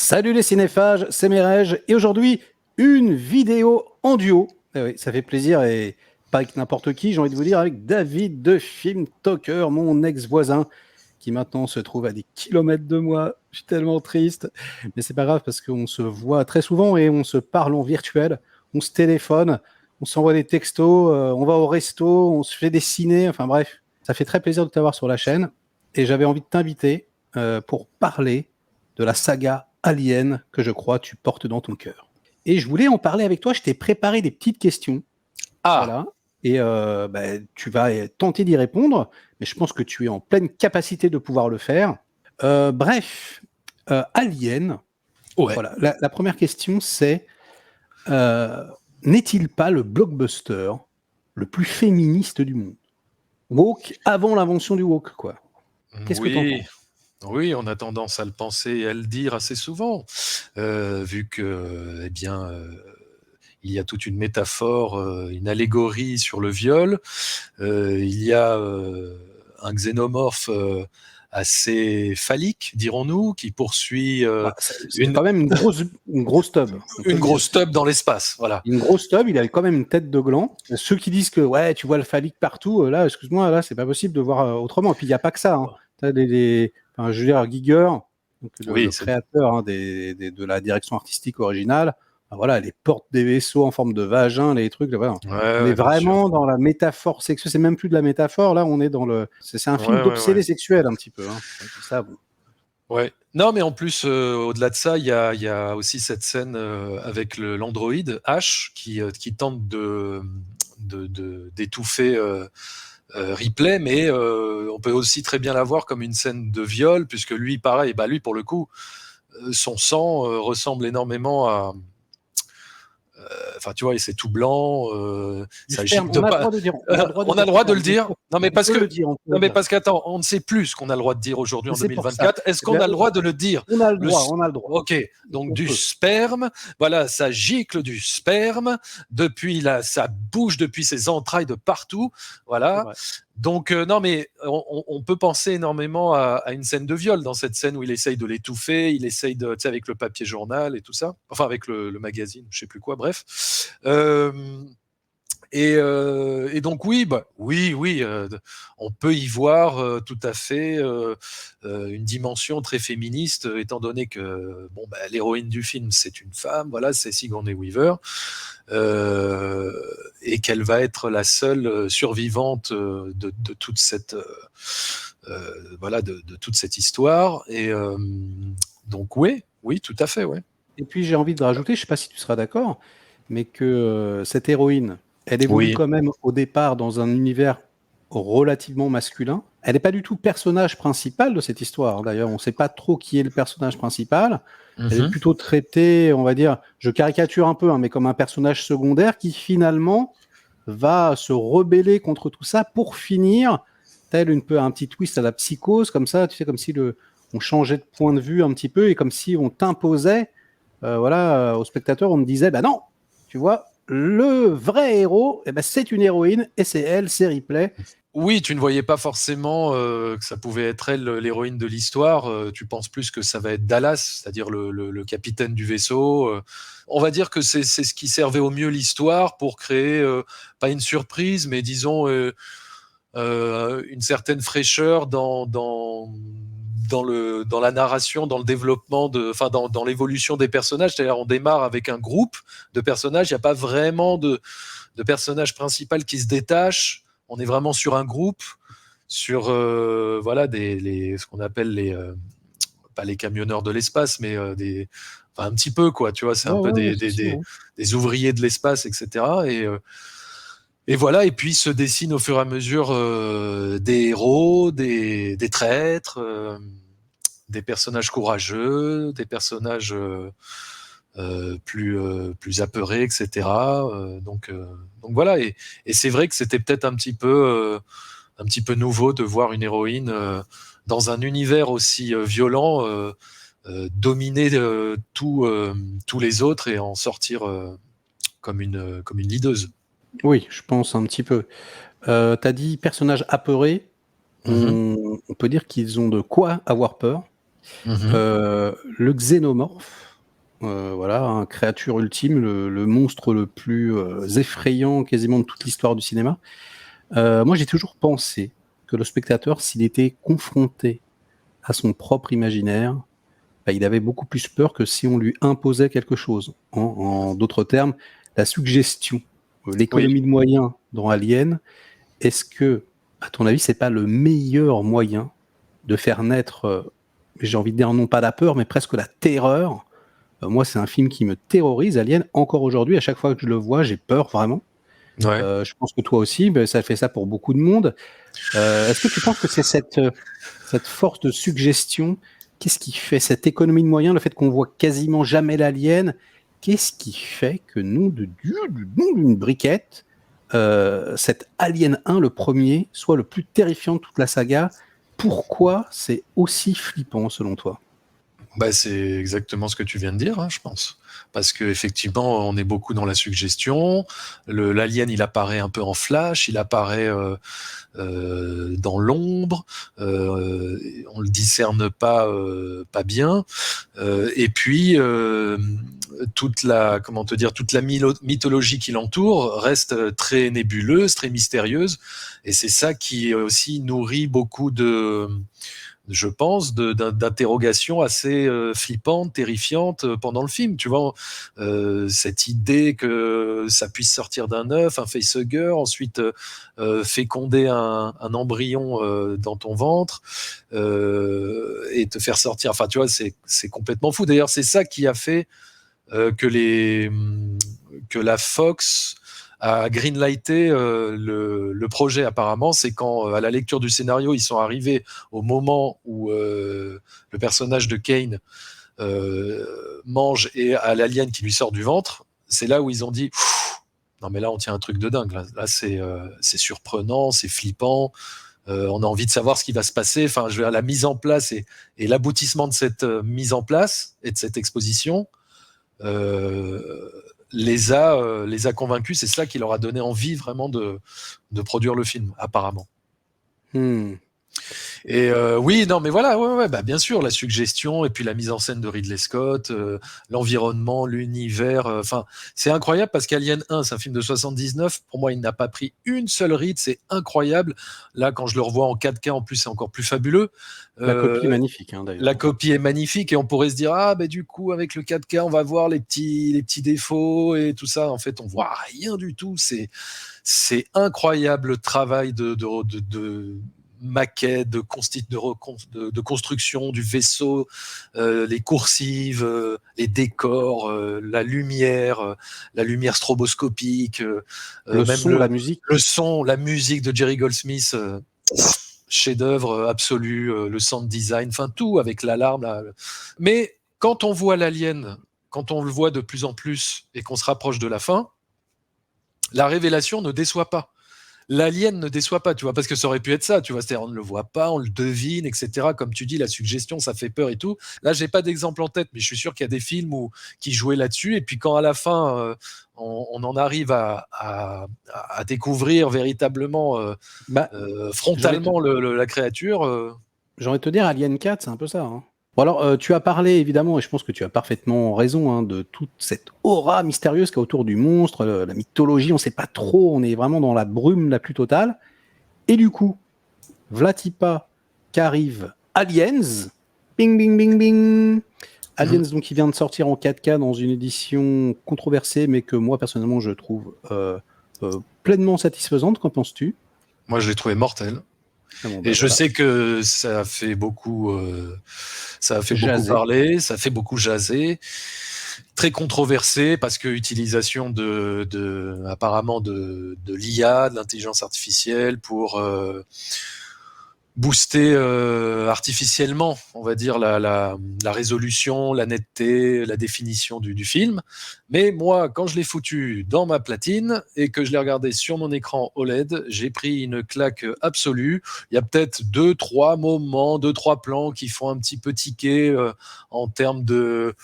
Salut les cinéphages, c'est Merej, et aujourd'hui, une vidéo en duo. Eh oui, ça fait plaisir, et pas avec n'importe qui, j'ai envie de vous dire, avec David de Film Talker, mon ex-voisin, qui maintenant se trouve à des kilomètres de moi. Je suis tellement triste, mais c'est pas grave parce qu'on se voit très souvent et on se parle en virtuel, on se téléphone, on s'envoie des textos, on va au resto, on se fait des ciné, enfin bref. Ça fait très plaisir de t'avoir sur la chaîne, et j'avais envie de t'inviter pour parler de la saga Alien que je crois tu portes dans ton cœur. Et je voulais en parler avec toi, je t'ai préparé des petites questions, Ah, voilà, et tu vas tenter d'y répondre, mais je pense que tu es en pleine capacité de pouvoir le faire. Bref, Alien, ouais. voilà, la première question c'est, euh, n'est-il pas le blockbuster le plus féministe du monde? Woke avant l'invention du woke, quoi. Qu'est-ce que t'en Oui, penses? oui, on a tendance à le penser et à le dire assez souvent, vu que, il y a toute une métaphore, une allégorie sur le viol. Il y a un xénomorphe assez phallique, dirons-nous, qui poursuit Bah, c'est une, quand même une grosse tub, on peut une le dire. grosse tub dans l'espace. Voilà. Une grosse tub, il avait quand même une tête de gland. Ceux qui disent que ouais, tu vois le phallique partout, là, excuse-moi, là, c'est pas possible de voir autrement. Et puis il n'y a pas que ça. Hein. T'as enfin, je veux dire, Giger, donc le Oui, c'est créateur de la direction artistique originale, ben voilà, les portes des vaisseaux en forme de vagin, les trucs, là, voilà. ouais, On est ouais, bien sûr. vraiment dans la métaphore sexuelle. C'est même plus de la métaphore, là, on est dans le. C'est un Ouais, film ouais, ouais. d'obsédé sexuel un petit peu. Hein. Donc, ça, bon. Ouais. Non, mais en plus, au-delà de ça, il y a aussi cette scène avec l'androïde H qui tente d'étouffer Ripley, mais on peut aussi très bien la voir comme une scène de viol, puisque lui, pareil, bah lui, pour le coup, son sang ressemble énormément à. Enfin, tu vois, c'est tout blanc, Du ça sperme, gicle de on a le pas. droit de dire, on a le droit de On a dire le droit de sperme, le bien dire. sûr. Non, mais On parce peut le que. dire, on peut le Non, mais dire. parce qu'attends, on ne sait plus ce qu'on a le droit de dire aujourd'hui Et en c'est pour ça. 2024. Est-ce Eh qu'on bien, a le droit de le dire? on a le Le, droit, on a le droit. ok, donc On du peut. sperme, voilà, ça gicle du sperme depuis ça bouge depuis ses entrailles de partout, C'est voilà. vrai. Donc non, mais on peut penser énormément à une scène de viol dans cette scène où il essaye de l'étouffer, il essaye de, tu sais, avec le papier journal et tout ça, enfin avec le magazine, je sais plus quoi, bref. Euh, et donc oui, oui, on peut y voir tout à fait une dimension très féministe, étant donné que bon, bah, l'héroïne du film c'est une femme, voilà, c'est Sigourney Weaver, euh, et qu'elle va être la seule survivante de toute cette voilà de toute cette histoire. Et donc oui, oui, tout à fait, ouais. Et puis j'ai envie de rajouter, je ne sais pas si tu seras d'accord, mais que cette héroïne, elle évolue Oui. quand même au départ dans un univers relativement masculin. Elle n'est pas du tout le personnage principal de cette histoire. D'ailleurs, on ne sait pas trop qui est le personnage principal. Elle est Mhm. plutôt traitée, on va dire, je caricature un peu, hein, mais comme un personnage secondaire qui finalement va se rebeller contre tout ça pour finir, tel un petit twist à la Psychose, comme ça, tu sais, comme si on changeait de point de vue un petit peu et comme si on t'imposait, voilà, aux spectateurs, on me disait, bah non, tu vois, le vrai héros, eh ben, c'est une héroïne et c'est elle, c'est Ripley. Oui, tu ne voyais pas forcément que ça pouvait être elle l'héroïne de l'histoire. Tu penses plus que ça va être Dallas, c'est-à-dire le capitaine du vaisseau. On va dire que c'est ce qui servait au mieux l'histoire pour créer pas une surprise, mais disons une certaine fraîcheur dans la narration, dans le développement, enfin dans l'évolution des personnages. C'est-à-dire on démarre avec un groupe de personnages, il n'y a pas vraiment de personnage principal qui se détache. On est vraiment sur un groupe, sur voilà ce qu'on appelle pas les camionneurs de l'espace, mais enfin, un petit peu quoi. Tu vois, c'est un Ouais, peu ouais, ouais, si, si, ouais. des ouvriers de l'espace, etc. Et voilà, et puis se dessinent au fur et à mesure des héros, des traîtres, des personnages courageux, des personnages plus apeurés, etc. Donc voilà, et c'est vrai que c'était peut-être un petit peu nouveau de voir une héroïne dans un univers aussi violent dominer tous les autres et en sortir comme une leaduse. Oui, je pense un petit peu. T'as dit personnage apeuré. Mhm. On peut dire qu'ils ont de quoi avoir peur. Mhm. Le xénomorphe, voilà, un créature ultime, le monstre le plus effrayant quasiment de toute l'histoire du cinéma. Moi, j'ai toujours pensé que le spectateur, s'il était confronté à son propre imaginaire, bah, il avait beaucoup plus peur que si on lui imposait quelque chose. En d'autres termes, la suggestion, Oui. l'économie de moyens dans Alien, est-ce que, à ton avis, c'est pas le meilleur moyen de faire naître, j'ai envie de dire non pas la peur, mais presque la terreur? Moi, c'est un film qui me terrorise, Alien. Encore aujourd'hui, à chaque fois que je le vois, j'ai peur vraiment. Ouais. Je pense que toi aussi, ben, ça fait ça pour beaucoup de monde. Est-ce que tu penses que c'est cette force de suggestion? Qu'est-ce qui fait cette économie de moyens, le fait qu'on voit quasiment jamais l'alien? Qu'est-ce qui fait que nom de Dieu, du nom d'une briquette, cet Alien 1, le premier, soit le plus terrifiant de toute la saga? Pourquoi c'est aussi flippant selon toi? Bah, c'est exactement ce que tu viens de dire, hein, je pense. Parce qu'effectivement, on est beaucoup dans la suggestion. L'alien, il apparaît un peu en flash, il apparaît dans l'ombre, on le discerne pas bien. Et puis toute la mythologie qui l'entoure reste très nébuleuse, très mystérieuse, et c'est ça qui aussi nourrit beaucoup de, je pense, d'interrogations assez flippantes, terrifiantes pendant le film. Tu vois, cette idée que ça puisse sortir d'un œuf, un facehugger, ensuite féconder un embryon dans ton ventre et te faire sortir. Enfin, tu vois, c'est complètement fou. D'ailleurs, c'est ça qui a fait que la Fox a greenlighté le projet. Apparemment, c'est quand à la lecture du scénario, ils sont arrivés au moment où le personnage de Kane mange et à l'alien qui lui sort du ventre. C'est là où ils ont dit non mais là on tient un truc de dingue. Là c'est surprenant, c'est flippant. On a envie de savoir ce qui va se passer. Enfin, je veux dire, la mise en place et l'aboutissement de cette mise en place et de cette exposition euh, les a convaincus. C'est ça qui leur a donné envie vraiment de produire le film, apparemment. Hmm. Et oui, non, mais voilà, ouais, bah, bien sûr, la suggestion et puis la mise en scène de Ridley Scott, l'environnement, l'univers. Enfin, c'est incroyable parce qu'Alien 1, c'est un film de 79. Pour moi, il n'a pas pris une seule ride. C'est incroyable. Là, quand je le revois en 4K, en plus, c'est encore plus fabuleux. La copie est Euh, magnifique, hein, la d'ailleurs. copie est magnifique et on pourrait se dire ah ben du coup avec le 4K on va voir les petits défauts et tout ça. En fait, on voit rien du tout. C'est incroyable le travail de maquette, de construction du vaisseau, les coursives, les décors, la lumière stroboscopique, Le même son, la musique. le son, la musique de Jerry Goldsmith. Chef-d'œuvre absolu, le sound design, enfin tout avec l'alarme. Là. Mais quand on voit l'alien, quand on le voit de plus en plus et qu'on se rapproche de la fin, la révélation ne déçoit pas. L'alien ne déçoit pas, tu vois, parce que ça aurait pu être ça, tu vois, c'est-à-dire on ne le voit pas, on le devine, etc. Comme tu dis, la suggestion, ça fait peur et tout. Là, j'ai pas d'exemple en tête, mais je suis sûr qu'il y a des films qui jouaient là-dessus. Et puis quand à la fin, on en arrive à découvrir véritablement, Bah, j'ai envie de frontalement la créature. J'ai envie de te dire, Alien 4, c'est un peu ça, hein. Bon alors, tu as parlé évidemment, et je pense que tu as parfaitement raison, hein, de toute cette aura mystérieuse qu'il y a autour du monstre, la mythologie, on ne sait pas trop, on est vraiment dans la brume la plus totale. Et du coup, Vlatipa qu'arrive Aliens, bing bing bing bing, Aliens donc qui vient de sortir en 4K dans une édition controversée, mais que moi personnellement je trouve pleinement satisfaisante. Qu'en penses-tu? Moi, je l'ai trouvé mortel. Ah bon, Et bah je voilà, sais que ça a fait beaucoup jasé. parler, ça a fait beaucoup jaser, très controversé parce que utilisation apparemment de l'IA, de l'intelligence artificielle pour booster artificiellement, on va dire, la résolution, la netteté, la définition du film. Mais moi, quand je l'ai foutu dans ma platine et que je l'ai regardé sur mon écran OLED, j'ai pris une claque absolue. Il y a peut-être deux, trois moments, deux, trois plans qui font un petit peu tiquer en termes de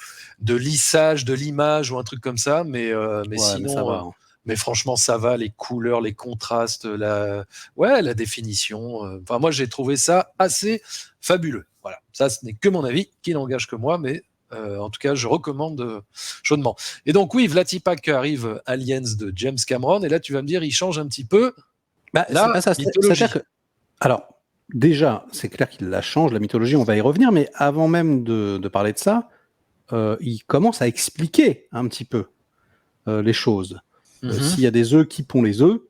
lissage de l'image ou un truc comme ça, mais Ouais, mais ça sinon... va, hein. mais franchement, ça va, les couleurs, les contrastes, ouais, la définition. Enfin, moi, j'ai trouvé ça assez fabuleux. Voilà, ça ce n'est que mon avis, qui n'engage que moi, mais en tout cas je recommande chaudement. Et donc oui, Vlatipak arrive, Aliens de James Cameron, et là tu vas me dire, il change un petit peu C'est la pas ça. mythologie. Alors, déjà, c'est clair qu'il la change, la mythologie, on va y revenir, mais avant même de parler de ça, il commence à expliquer un petit peu les choses. S'il y a des œufs qui pondent les œufs,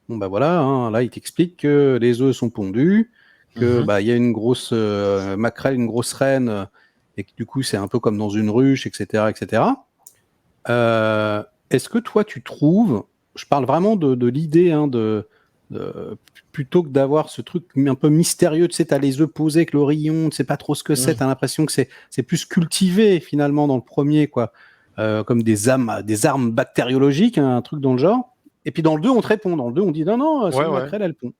bon bah voilà, hein, là il t'explique que les œufs sont pondus, que bah il y a une grosse maquerelle, une grosse reine, et que du coup c'est un peu comme dans une ruche, etc., etc. Est-ce que toi tu trouves, je parle vraiment de l'idée, hein, plutôt que d'avoir ce truc un peu mystérieux, tu sais, t'as les œufs posés avec le rayon, tu sais pas trop ce que c'est, t'as l'impression que c'est plus cultivé finalement dans le premier, quoi, comme des armes bactériologiques, hein, un truc dans le genre. Et puis dans le 2, on te répond. Dans le 2, on dit non, c'est une maquerelle, elle pond.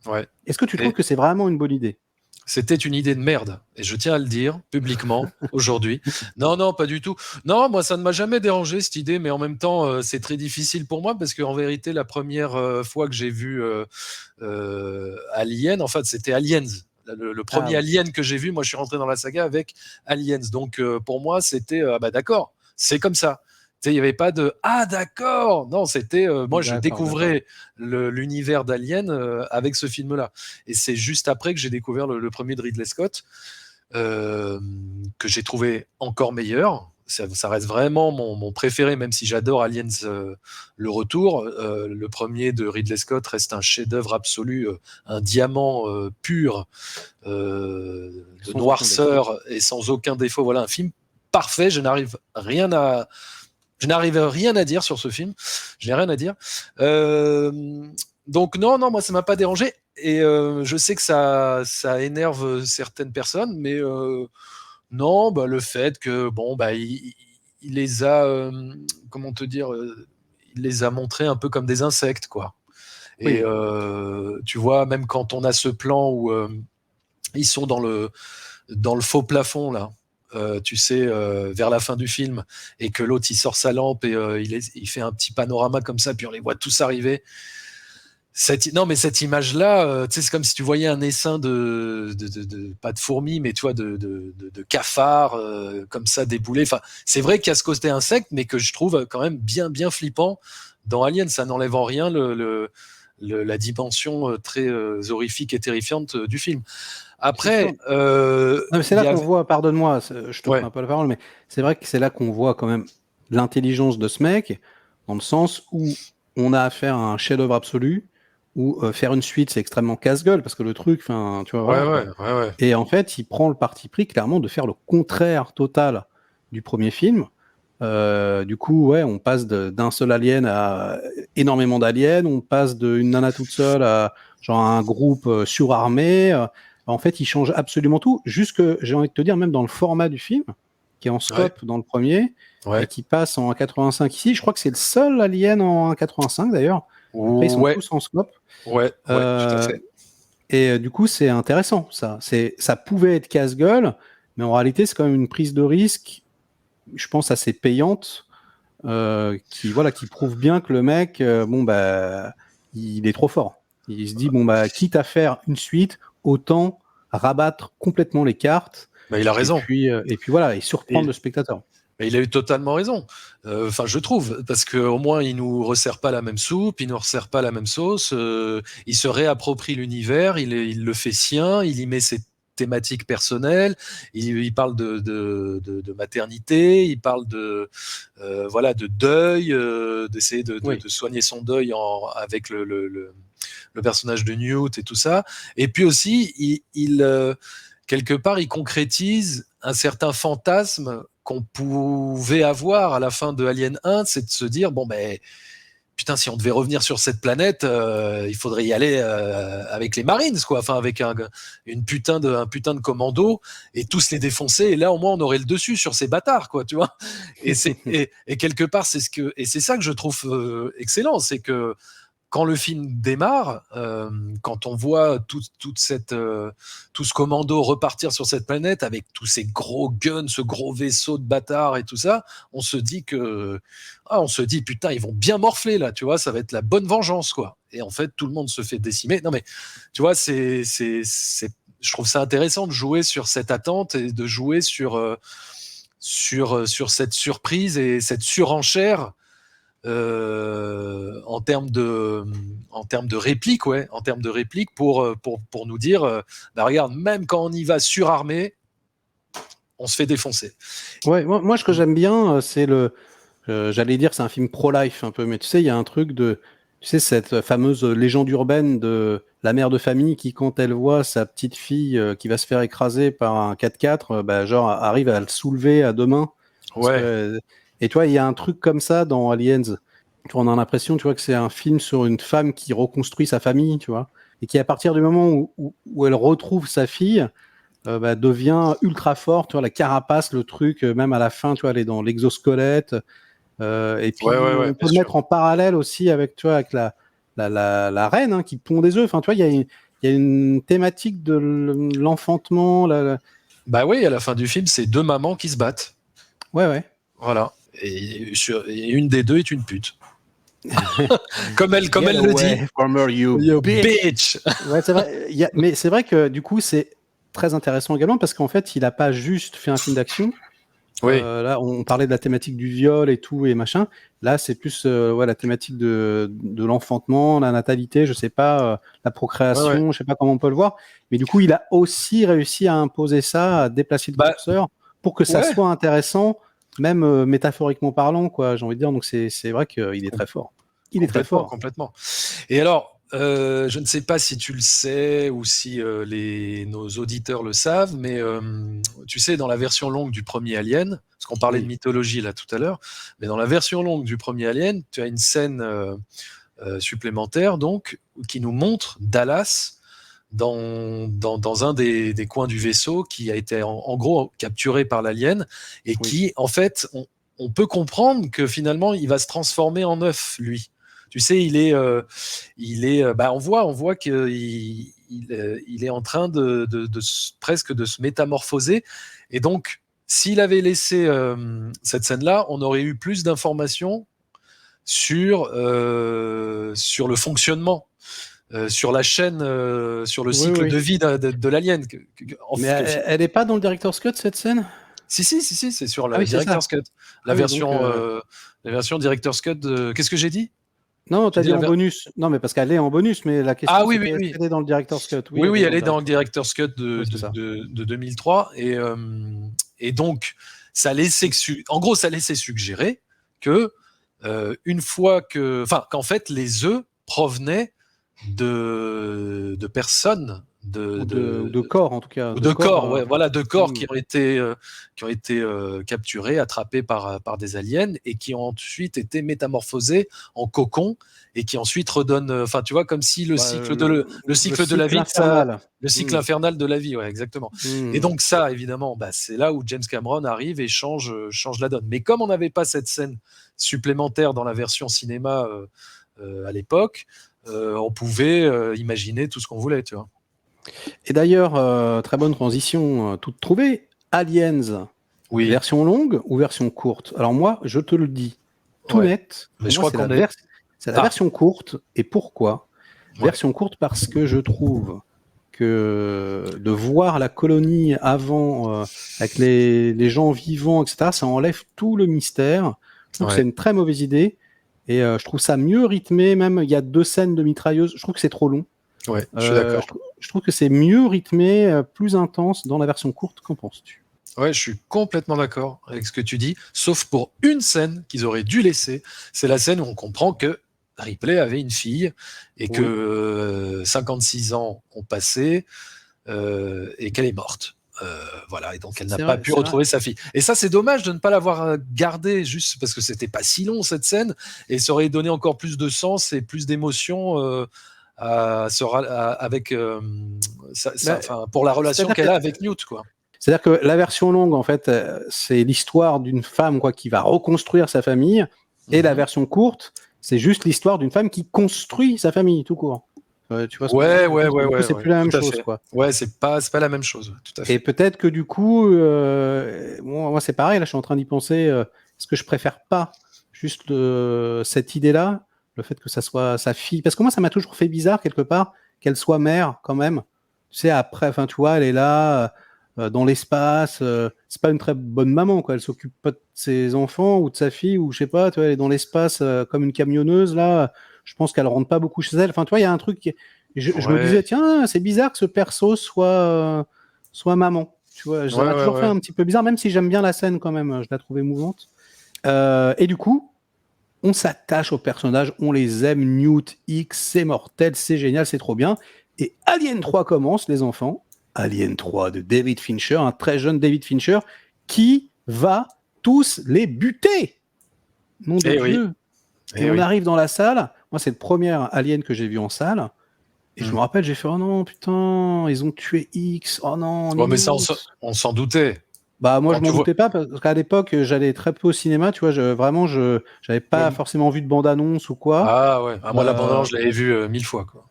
Ouais. Est-ce que tu trouves que c'est vraiment une bonne idée? C'était une idée de merde, et je tiens à le dire publiquement aujourd'hui. Non, pas du tout. Non, moi, ça ne m'a jamais dérangé, cette idée, mais en même temps, c'est très difficile pour moi, parce qu'en vérité, la première fois que j'ai vu Alien, en fait, c'était Aliens. Le premier Alien que j'ai vu, moi, je suis rentré dans la saga avec Aliens. Donc, pour moi, c'était, bah d'accord, c'est comme ça. Il n'y avait pas de « Ah, d'accord !» Non, c'était... moi, je découvrais l'univers d'Alien avec ce film-là. Et c'est juste après que j'ai découvert le premier de Ridley Scott, que j'ai trouvé encore meilleur. Ça reste vraiment mon préféré, même si j'adore Aliens le retour. Le premier de Ridley Scott reste un chef-d'œuvre absolu, un diamant pur, de noirceur et sans aucun défaut. Voilà, un film parfait. Je n'arrive rien à dire sur ce film. Je n'ai rien à dire. Donc non, moi ça m'a pas dérangé. Et je sais que ça énerve certaines personnes, mais non, bah, le fait que bon, bah, il les a, comment te dire, il les a montrés un peu comme des insectes, quoi. Et tu vois, même quand on a ce plan où ils sont dans le faux plafond là. Tu sais, vers la fin du film, et que l'autre il sort sa lampe et il fait un petit panorama comme ça, puis on les voit tous arriver. Non, mais cette image-là, c'est comme si tu voyais un essaim pas de fourmis, mais tu vois, de cafards comme ça débouler. Enfin, c'est vrai qu'il y a ce côté insecte, mais que je trouve quand même bien flippant dans Alien. Ça n'enlève en rien la dimension très horrifique et terrifiante du film. Après, c'est là qu'on voit, pardonne-moi, je te coupe un peu la parole, mais c'est vrai que c'est là qu'on voit quand même l'intelligence de ce mec, dans le sens où on a affaire à un chef-d'œuvre absolu, où faire une suite, c'est extrêmement casse-gueule, parce que le truc, enfin, tu vois, ouais. Et en fait, il prend le parti pris, clairement, de faire le contraire total du premier film. Du coup, on passe d'un seul alien à énormément d'aliens, on passe d'une nana toute seule à genre un groupe surarmé. En fait, il change absolument tout. Jusque, j'ai envie de te dire, même dans le format du film, qui est en scope dans le premier, et qui passe en 1,85 ici. Je crois que c'est le seul alien en 1,85 d'ailleurs. Après, ils sont tous en scope. Ouais, tout à fait. Et du coup, c'est intéressant, ça. Ça pouvait être casse-gueule, mais en réalité, c'est quand même une prise de risque, je pense, assez payante, qui prouve bien que le mec, il est trop fort. Il se dit, quitte à faire une suite, autant rabattre complètement les cartes. Il a raison. Et puis voilà, et surprendre le spectateur. Il a eu totalement raison. Enfin, je trouve, parce qu'au moins, il nous resserre pas la même soupe, il nous resserre pas la même sauce. Il se réapproprie l'univers, il le fait sien, il y met ses thématiques personnelles. Il parle de maternité, il parle de deuil, d'essayer de soigner son deuil avec le personnage de Newt et tout ça. Et puis aussi, quelque part, il concrétise un certain fantasme qu'on pouvait avoir à la fin de Alien 1, c'est de se dire, putain, si on devait revenir sur cette planète, il faudrait y aller avec les Marines, quoi. Enfin, avec un putain de commando et tous les défoncer. Et là, au moins, on aurait le dessus sur ces bâtards, quoi, tu vois. Et quelque part, c'est ça que je trouve excellent, c'est que quand le film démarre, quand on voit tout ce commando repartir sur cette planète avec tous ces gros guns, ce gros vaisseau de bâtards et tout ça, on se dit putain, ils vont bien morfler là, tu vois, ça va être la bonne vengeance, quoi. Et en fait, tout le monde se fait décimer. Non mais, tu vois, c'est je trouve ça intéressant de jouer sur cette attente et de jouer sur cette surprise et cette surenchère en termes de réplique, pour nous dire, bah regarde, même quand on y va surarmé, on se fait défoncer. Ouais, moi ce que j'aime bien, c'est j'allais dire que c'est un film pro-life un peu, mais tu sais, il y a un truc tu sais, cette fameuse légende urbaine de la mère de famille qui, quand elle voit sa petite fille qui va se faire écraser par un 4x4, bah, genre arrive à le soulever à deux mains. Et tu vois, il y a un truc comme ça dans Aliens. Tu vois, on a l'impression, tu vois, que c'est un film sur une femme qui reconstruit sa famille, tu vois, et qui, à partir du moment où elle retrouve sa fille, bah, devient ultra forte, tu vois, la carapace, le truc, même à la fin, tu vois, elle est dans l'exosquelette. Et puis, on peut le mettre en parallèle aussi avec, tu vois, avec la reine qui pond des œufs. Enfin, tu vois, il y a une thématique de l'enfantement. Bah oui, à la fin du film, c'est deux mamans qui se battent. Ouais. Voilà. Et une des deux est une pute. comme elle le dit. From her, you bitch. Ouais, c'est vrai. Mais c'est vrai que du coup, c'est très intéressant également parce qu'en fait, il n'a pas juste fait un film d'action. Oui. Là, on parlait de la thématique du viol et tout et machin. Là, c'est plus la thématique de l'enfantement, la natalité, je sais pas, la procréation, je sais pas comment on peut le voir. Mais du coup, il a aussi réussi à imposer ça, à déplacer le curseur pour que ça soit intéressant, même métaphoriquement parlant, quoi. J'ai envie de dire. Donc c'est vrai qu'il est très fort. Il est très fort. Complètement. Et alors, je ne sais pas si tu le sais ou si nos auditeurs le savent, mais tu sais, dans la version longue du premier Alien, parce qu'on parlait de mythologie là tout à l'heure, mais dans la version longue du premier Alien, tu as une scène supplémentaire donc qui nous montre Dallas dans un des coins du vaisseau qui a été en gros capturé par l'alien et qui, en fait, on peut comprendre que finalement, il va se transformer en œuf, lui. Tu sais, on voit qu'il il est en train presque de se métamorphoser. Et donc, s'il avait laissé cette scène-là, on aurait eu plus d'informations sur le fonctionnement, sur la chaîne, sur le cycle de vie de l'alien. Mais elle n'est pas dans le Director's Cut, cette scène ? Si, c'est sur le Director's Cut. La version Director's Cut de... Qu'est-ce que j'ai dit ? Non, tu as dit en bonus. Non, mais parce qu'elle est en bonus, mais la question c'est qu'elle est dans le Director's Cut. Oui, elle est dans le Director's Cut de 2003. Et donc, ça laissait suggérer que une fois qu'en fait, les œufs provenaient de personnes, de corps en tout cas, de corps qui ont été capturés, attrapés par des aliens et qui ont ensuite été métamorphosés en cocon et qui ensuite redonnent, enfin tu vois, comme si le cycle de la vie, le cycle infernal de la vie, exactement. Et donc ça, évidemment, c'est là où James Cameron arrive et change la donne. Mais comme on n'avait pas cette scène supplémentaire dans la version cinéma à l'époque, on pouvait imaginer tout ce qu'on voulait, tu vois. Et d'ailleurs, très bonne transition, toute trouvée. Aliens, version longue ou version courte ? Alors moi, je te le dis, tout net, mais je crois c'est la version courte. Et pourquoi ? Version courte parce que je trouve que de voir la colonie avant, avec les gens vivants, etc., ça enlève tout le mystère. Je trouve que c'est une très mauvaise idée. Et je trouve ça mieux rythmé. Même, il y a 2 scènes de mitrailleuses. Je trouve que c'est trop long. Ouais, je suis d'accord. Je trouve que c'est mieux rythmé, plus intense dans la version courte. Qu'en penses-tu ? Ouais, je suis complètement d'accord avec ce que tu dis, sauf pour une scène qu'ils auraient dû laisser. C'est la scène où on comprend que Ripley avait une fille et que 56 ans ont passé et qu'elle est morte. Voilà, et donc elle n'a pas pu retrouver sa fille. Et ça, c'est dommage de ne pas l'avoir gardée juste parce que c'était pas si long cette scène et ça aurait donné encore plus de sens et plus d'émotion pour la relation qu'elle a avec Newt, quoi. C'est-à-dire que la version longue, en fait, c'est l'histoire d'une femme qui va reconstruire sa famille, et la version courte, c'est juste l'histoire d'une femme qui construit sa famille, tout court. Tu vois c'est plus la même chose, quoi. Ouais, c'est pas la même chose, tout à fait. Et peut-être que du coup, moi c'est pareil, là je suis en train d'y penser, est-ce que je préfère pas juste cette idée-là, le fait que ça soit sa fille, parce que moi ça m'a toujours fait bizarre quelque part qu'elle soit mère quand même. tu sais, après, enfin, tu vois, elle est là, dans l'espace. C'est pas une très bonne maman, quoi. Elle s'occupe pas de ses enfants ou de sa fille, ou je sais pas, tu vois, elle est dans l'espace comme une camionneuse, là. Je pense qu'elle rentre pas beaucoup chez elle. Enfin, tu vois, il y a un truc. Je me disais, Ouais, tiens, c'est bizarre que ce perso soit maman. Tu vois, ça ouais, m'a ouais, toujours fait ouais. un petit peu bizarre, même si j'aime bien la scène quand même. Je la trouve émouvante. Et du coup, on s'attache aux personnages, on les aime. Newt, X, c'est mortel, c'est génial, c'est trop bien. Et Alien 3 commence, les enfants. Alien 3 de David Fincher, un très jeune David Fincher, qui va tous les buter. Nom de Eh oui, Dieu. Et eh on oui. arrive dans la salle. Moi, c'est le premier Alien que j'ai vu en salle. Et je Hmm. me rappelle, j'ai fait, oh non, putain, ils ont tué X. Oh non, Ouais, mais ça, Newt. on s'en doutait. Bah moi Quand je tu m'en vois. doutais pas parce qu'à l'époque j'allais très peu au cinéma, tu vois, je j'avais pas Ouais. forcément vu de bande-annonce ou quoi. Ah ouais. Ah, moi, l'abandon, Euh, je l'avais vu 1000 fois, quoi.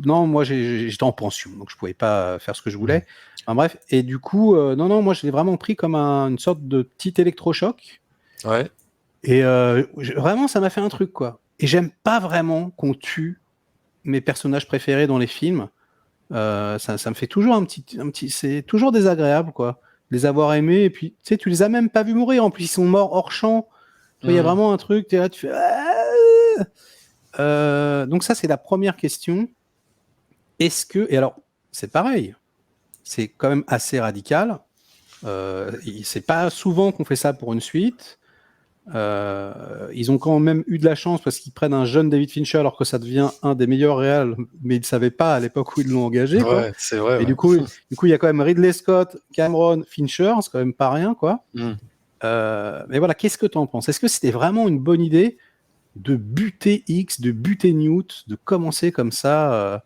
non, moi j'étais en pension, donc je pouvais pas faire ce que je Hmm. voulais. Enfin, bref, et du coup, non, moi je l'ai vraiment pris comme une sorte de petit électrochoc. Ouais. Et vraiment, ça m'a fait un truc, quoi. Et j'aime pas vraiment qu'on tue mes personnages préférés dans les films. Ça me fait toujours c'est toujours désagréable, quoi. De les avoir aimés, et puis, tu sais, tu les as même pas vus mourir. En plus, ils sont morts hors champ. Tu vois, il y a Hmm. vraiment un truc, t'es là, tu fais. Donc, ça, c'est la première question. Est-ce que. Et alors, c'est pareil. C'est quand même assez radical. C'est pas souvent qu'on fait ça pour une suite. Ils ont quand même eu de la chance parce qu'ils prennent un jeune David Fincher alors que ça devient un des meilleurs réals, mais ils ne savaient pas à l'époque où ils l'ont engagé, quoi. Ouais, c'est vrai, Et ouais. du coup, il y a quand même Ridley Scott, Cameron, Fincher, c'est quand même pas rien, quoi. Hmm. Mais voilà, qu'est-ce que tu en penses? Est-ce que c'était vraiment une bonne idée de buter X, de buter Newt, de commencer comme ça,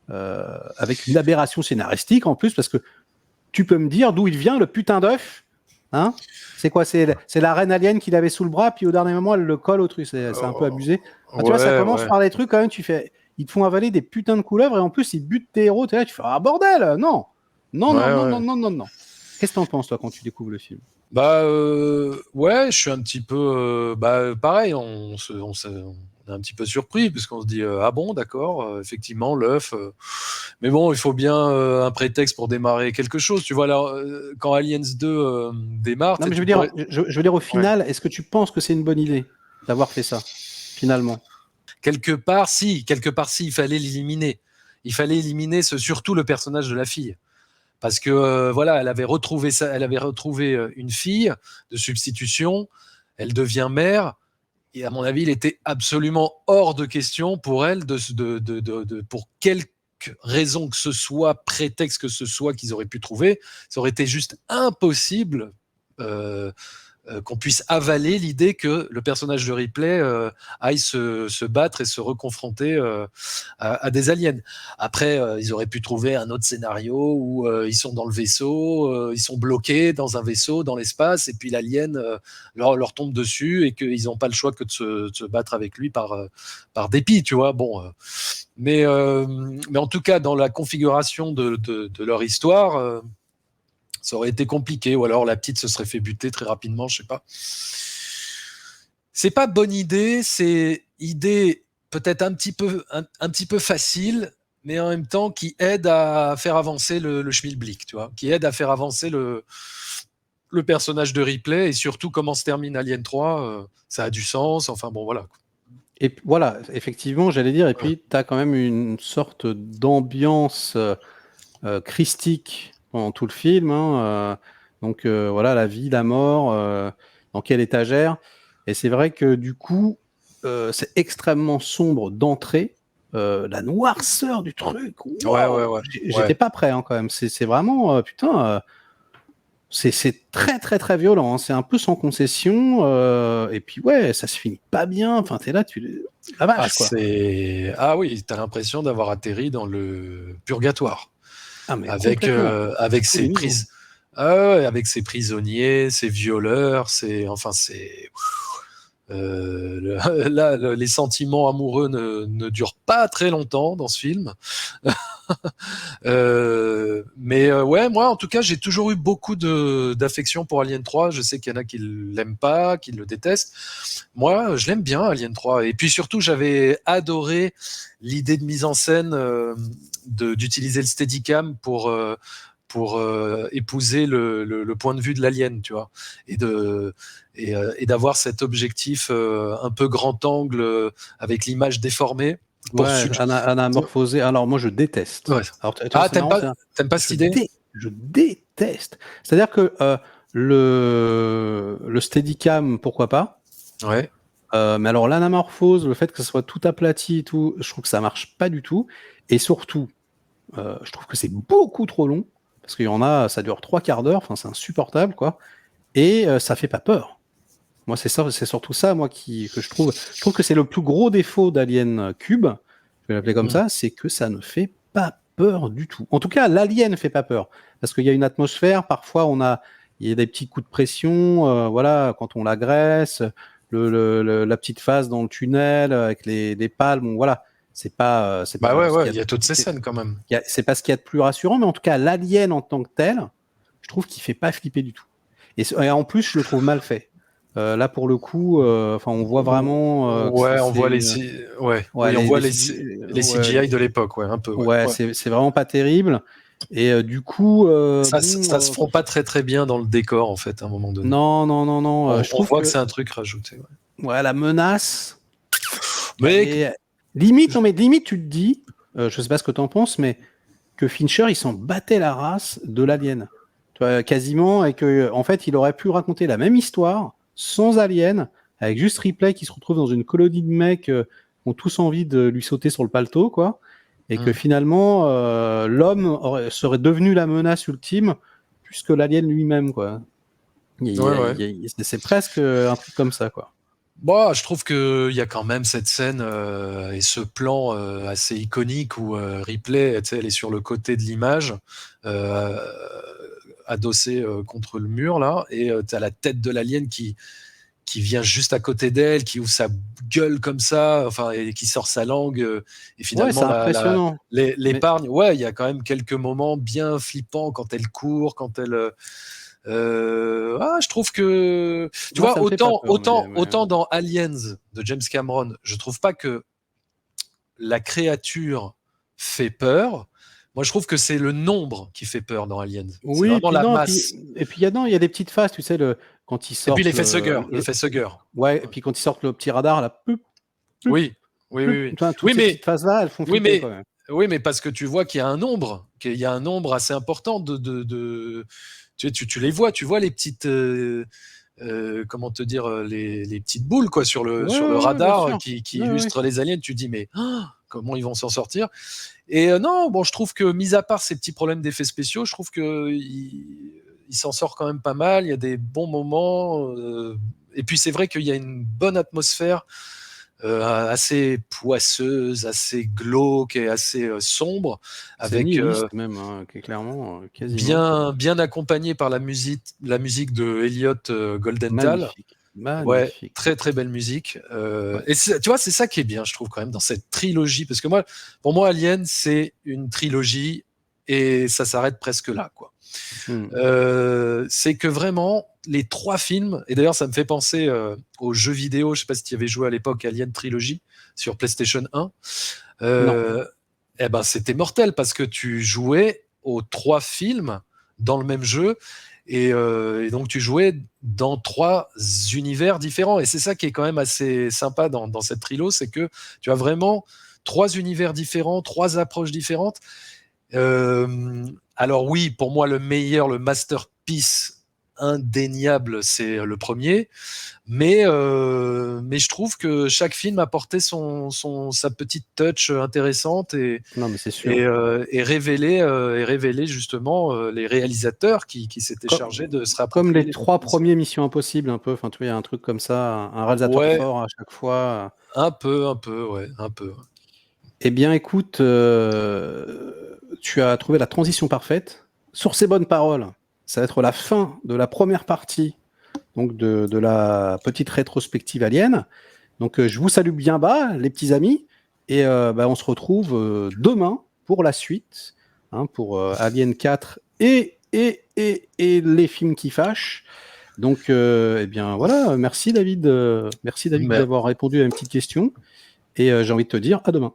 avec une aberration scénaristique en plus, parce que tu peux me dire d'où il vient le putain d'œuf, hein? C'est quoi? C'est la reine alien qu'il avait sous le bras, puis au dernier moment, elle le colle au truc. C'est un peu Oh, abusé. Ah, tu vois, ça ouais, commence ouais. par des trucs quand même, tu fais. Ils te font avaler des putains de couleuvres et en plus, ils butent tes héros. T'es là, tu fais, ah bordel, non! Non, Ouais, non, non, non, ouais. non, non, non. Qu'est-ce que t'en penses, toi, quand tu découvres le film? Bah ouais, je suis un petit peu bah pareil, on est un petit peu surpris parce qu'on se dit ah bon, d'accord, effectivement l'œuf, mais bon, il faut bien un prétexte pour démarrer quelque chose. Tu vois là, quand Aliens 2 démarre, Non, mais je tu veux dire, pourrais. je veux dire, au Ouais. final, est-ce que tu penses que c'est une bonne idée d'avoir fait ça, finalement? Quelque part si, il fallait l'éliminer. Il fallait éliminer surtout le personnage de la fille. Parce que voilà, elle avait retrouvé une fille de substitution, elle devient mère, et à mon avis, il était absolument hors de question pour elle, pour quelque raison que ce soit, prétexte que ce soit qu'ils auraient pu trouver, ça aurait été juste impossible euh, qu'on puisse avaler l'idée que le personnage de Ripley aille se battre et se reconfronter à des aliens. Après, ils auraient pu trouver un autre scénario où ils sont dans le vaisseau, ils sont bloqués dans un vaisseau, dans l'espace, et puis l'alien leur tombe dessus et qu'ils n'ont pas le choix que de se battre avec lui par dépit, tu vois. Bon, mais en tout cas, dans la configuration de leur histoire, ça aurait été compliqué, ou alors la petite se serait fait buter très rapidement, je sais pas. C'est pas bonne idée, c'est idée peut-être un petit peu facile, mais en même temps qui aide à faire avancer le schmilblick, tu vois, qui aide à faire avancer le personnage de Ripley et surtout comment se termine Alien 3, ça a du sens, enfin bon voilà. Et voilà, effectivement, j'allais dire, et puis tu as quand même une sorte d'ambiance christique pendant tout le film, hein, donc voilà, la vie, la mort, dans quelle étagère. Et c'est vrai que du coup, c'est extrêmement sombre d'entrée. La noirceur du truc, Ouais, ouais, waouh, ouais, j'étais ouais. pas prêt, hein, quand même. C'est vraiment, putain, c'est très très très violent, hein. C'est un peu sans concession. Et puis ouais, ça se finit pas bien. Enfin, t'es là, la Ah, vache, quoi. ah oui, t'as l'impression d'avoir atterri dans le purgatoire. Ah mais complètement, Avec tous les ses niveaux. prises. Ah ouais, avec ses prisonniers, ses violeurs, c'est là, les sentiments amoureux ne durent pas très longtemps dans ce film. Ouais, moi, en tout cas, j'ai toujours eu beaucoup d'affection pour Alien 3. Je sais qu'il y en a qui l'aiment pas, qui le détestent. Moi, je l'aime bien, Alien 3. Et puis surtout, j'avais adoré l'idée de mise en scène d'utiliser le Steadicam pour épouser le point de vue de l'alien, tu vois, et d'avoir cet objectif un peu grand angle avec l'image déformée. Ouais, anamorphosé. Alors moi je déteste. Ouais. Alors, T'aimes pas cette idée? Je déteste. C'est-à-dire que le Steadicam, pourquoi pas. Ouais. Mais alors l'anamorphose, le fait que ce soit tout aplati et tout, je trouve que ça marche pas du tout. Et surtout, je trouve que c'est beaucoup trop long. Parce qu'il y en a, ça dure 3/4 d'heure, enfin c'est insupportable, quoi. Et ça fait pas peur. Moi, c'est surtout ça, moi, que je trouve. Je trouve que c'est le plus gros défaut d'Alien Cube, je vais l'appeler comme ça, c'est que ça ne fait pas peur du tout. En tout cas, l'alien ne fait pas peur. Parce qu'il y a une atmosphère, parfois il y a des petits coups de pression, voilà, quand on l'agresse, la petite phase dans le tunnel avec les palmes, bon, voilà. C'est pas. Bah ouais, il y a toutes ces scènes quand même. C'est pas ce qu'il y a de plus rassurant, mais en tout cas, l'alien en tant que tel, je trouve qu'il fait pas flipper du tout. Et en plus, je le trouve mal fait. Là, pour le coup, on voit vraiment. Ouais, on voit les, on voit les CGI de l'époque, ouais, un peu. Ouais, c'est vraiment pas terrible. Et du coup, ça se fond pas très bien dans le décor en fait, à un moment donné. Non. Je trouve que c'est un truc rajouté. Ouais, la menace. Mais limite, tu te dis, je sais pas ce que t'en penses, mais que Fincher, il s'en battait la race de l'alien, tu vois, quasiment, et que en fait, il aurait pu raconter la même histoire sans alien, avec juste Ripley qui se retrouve dans une colonie de mecs qui ont tous envie de lui sauter sur le paletot, quoi, et que finalement, l'homme serait devenu la menace ultime plus que l'alien lui-même, quoi. C'est presque un truc comme ça, quoi. Bon, je trouve qu'il y a quand même cette scène et ce plan assez iconique où Ripley, elle est sur le côté de l'image, adossée contre le mur, là, et tu as la tête de l'alien qui vient juste à côté d'elle, qui ouvre sa gueule comme ça, et qui sort sa langue, et finalement, c'est impressionnant. L'épargne, il y a quand même quelques moments bien flippants quand elle court, quand elle... je trouve que tu vois, autant dans Aliens de James Cameron, je trouve pas que la créature fait peur. Moi, je trouve que c'est le nombre qui fait peur dans Aliens. Oui, c'est vraiment la masse. Et puis il y a des petites phases, tu sais, quand ils sortent. Et puis les facehuggers. Ouais, et puis quand ils sortent le petit radar là. Oui. Toutes ces petites phases là, elles font flipper quand même. Oui, mais parce que tu vois qu'il y a un nombre, assez important tu les vois, tu vois les petites, comment te dire, les petites boules quoi sur le radar qui illustrent les aliens. Tu dis mais comment ils vont s'en sortir? Et non, bon, je trouve que mis à part ces petits problèmes d'effets spéciaux, je trouve que il s'en sort quand même pas mal. Il y a des bons moments, et puis c'est vrai qu'il y a une bonne atmosphère. Assez poisseuse, assez glauque et assez sombre, avec même qui est clairement quasiment bien accompagné par la musique de Elliot Goldenthal. Magnifique. Très très belle musique. Et tu vois, c'est ça qui est bien, je trouve quand même dans cette trilogie, parce que pour moi, Alien, c'est une trilogie et ça s'arrête presque là, quoi. C'est que vraiment les 3 films, et d'ailleurs ça me fait penser aux jeux vidéo, je sais pas si tu y avais joué à l'époque, Alien Trilogy sur PlayStation 1, c'était mortel parce que tu jouais aux 3 films dans le même jeu, et donc tu jouais dans 3 univers différents, et c'est ça qui est quand même assez sympa dans cette trilo, c'est que tu as vraiment 3 univers différents, 3 approches différentes. Alors oui, pour moi, le masterpiece indéniable, c'est le premier, mais je trouve que chaque film apportait sa petite touch intéressante et révélait justement les réalisateurs qui s'étaient chargés de se rapprocher. Comme les 3 premiers Missions Impossibles, un peu. Enfin, tu vois, il y a un truc comme ça, un réalisateur fort à chaque fois. Un peu. Eh bien, écoute, tu as trouvé la transition parfaite. Sur ces bonnes paroles, ça va être la fin de la première partie donc de la petite rétrospective Alien. Donc, je vous salue bien bas, les petits amis, et on se retrouve demain pour la suite, hein, pour Alien 4 et les films qui fâchent. Donc, eh bien voilà, merci David, d'avoir répondu à une petite question. Et j'ai envie de te dire à demain.